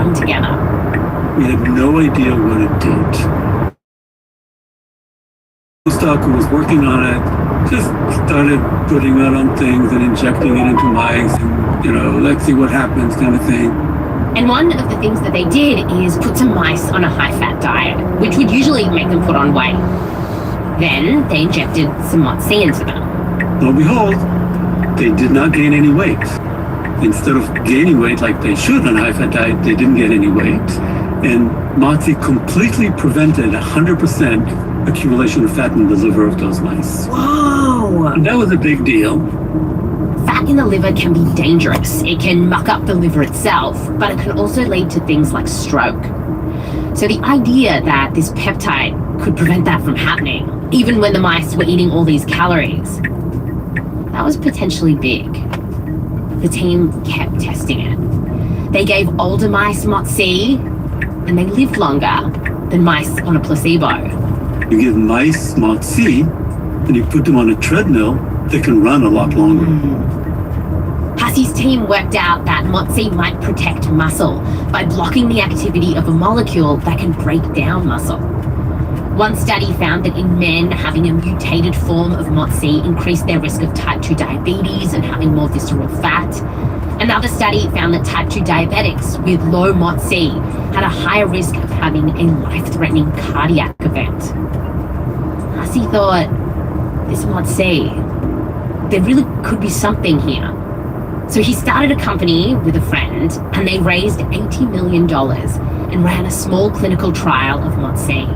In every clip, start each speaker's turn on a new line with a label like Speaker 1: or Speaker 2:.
Speaker 1: strung together.
Speaker 2: We had no idea what it did. The postdoc who was working on it just started putting it on things and injecting it into mice and, let's see what happens kind of thing.
Speaker 1: And one of the things that they did is put some mice on a high-fat diet, which would usually make them put on weight. Then they injected some MOTS-c into them.
Speaker 2: Lo and behold, they did not gain any weight. Instead of gaining weight like they should on a high-fat diet, they didn't get any weight. And MOTS-c completely prevented 100% accumulation of fat in the liver of those mice.
Speaker 1: Whoa!
Speaker 2: And that was a big deal.
Speaker 1: Fat in the liver can be dangerous. It can muck up the liver itself, but it can also lead to things like stroke. So the idea that this peptide could prevent that from happening, even when the mice were eating all these calories, that was potentially big. The team kept testing it. They gave older mice MOTS-c, and they lived longer than mice on a placebo.
Speaker 2: You give mice MOTS-c, and you put them on a treadmill, they can run a lot longer.
Speaker 1: Hassy's team worked out that MOTS-c might protect muscle by blocking the activity of a molecule that can break down muscle. One study found that in men, having a mutated form of MOTS-c increased their risk of type 2 diabetes and having more visceral fat. Another study found that type 2 diabetics with low MOTS-c had a higher risk of having a life-threatening cardiac event. Hassy thought, this MOTS-c, there really could be something here. So he started a company with a friend, and they raised $80 million and ran a small clinical trial of MOTS-c.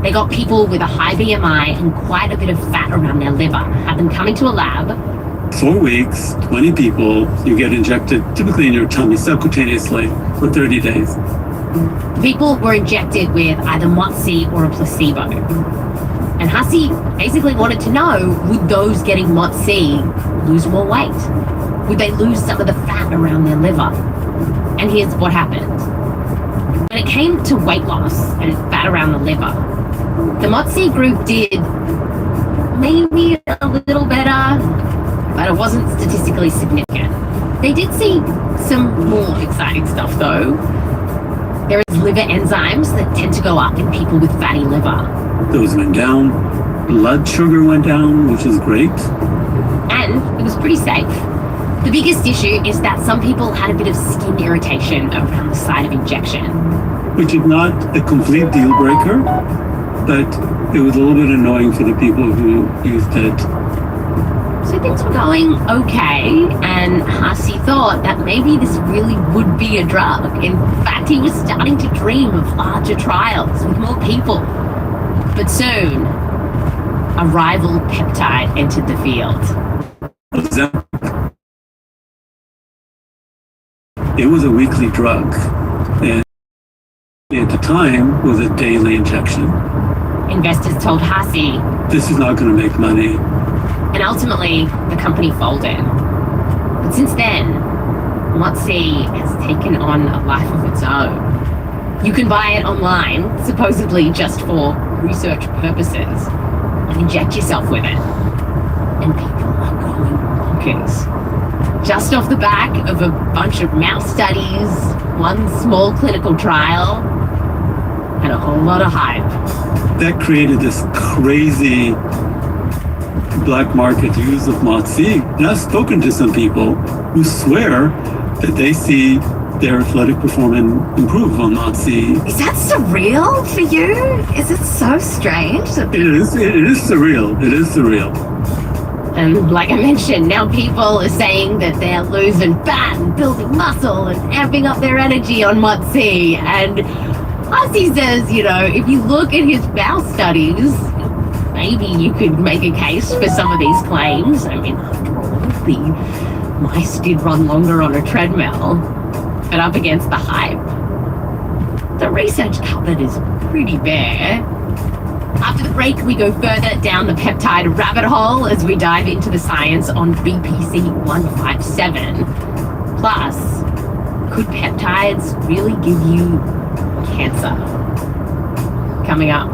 Speaker 1: They got people with a high BMI and quite a bit of fat around their liver, had them come into a lab.
Speaker 2: 4 weeks, 20 people, you get injected typically in your tummy subcutaneously for 30 days.
Speaker 1: People were injected with either MOTS-c or a placebo. And Hassy basically wanted to know, would those getting MOTS-c lose more weight? Would they lose some of the fat around their liver? And here's what happened. When it came to weight loss and fat around the liver, the MOTS-c group did maybe a little better, but it wasn't statistically significant. They did see some more exciting stuff though. There is liver enzymes that tend to go up in people with fatty liver.
Speaker 2: Those went down. Blood sugar went down, which is great.
Speaker 1: And it was pretty safe. The biggest issue is that some people had a bit of skin irritation around the site of injection.
Speaker 2: Which is not a complete deal breaker, but it was a little bit annoying for the people who used it.
Speaker 1: So things were going okay, and Hassy thought that maybe this really would be a drug. In fact, he was starting to dream of larger trials with more people. But soon, a rival peptide entered the field.
Speaker 2: It was a weekly drug, and at the time was a daily injection.
Speaker 1: Investors told Hassy,
Speaker 2: this is not going to make money.
Speaker 1: And ultimately, the company folded. But since then, MOTS-c has taken on a life of its own. You can buy it online, supposedly just for research purposes, and inject yourself with it. And people are going bonkers. Just off the back of a bunch of mouse studies, one small clinical trial, and a whole lot of hype.
Speaker 2: That created this crazy black market use of MOTS-c. And I've spoken to some people who swear that they see their athletic performance improve on MOTS-c.
Speaker 1: Is that surreal for you? Is it so strange?
Speaker 2: It is surreal. It is surreal.
Speaker 1: And like I mentioned, now people are saying that they're losing fat and building muscle and amping up their energy on MOTS-c. And Hassy says, if you look at his mouse studies, maybe you could make a case for some of these claims. I mean, after all, the mice did run longer on a treadmill, but up against the hype, the research cupboard is pretty bare. After the break, we go further down the peptide rabbit hole as we dive into the science on BPC 157. Plus, could peptides really give you cancer? Coming up.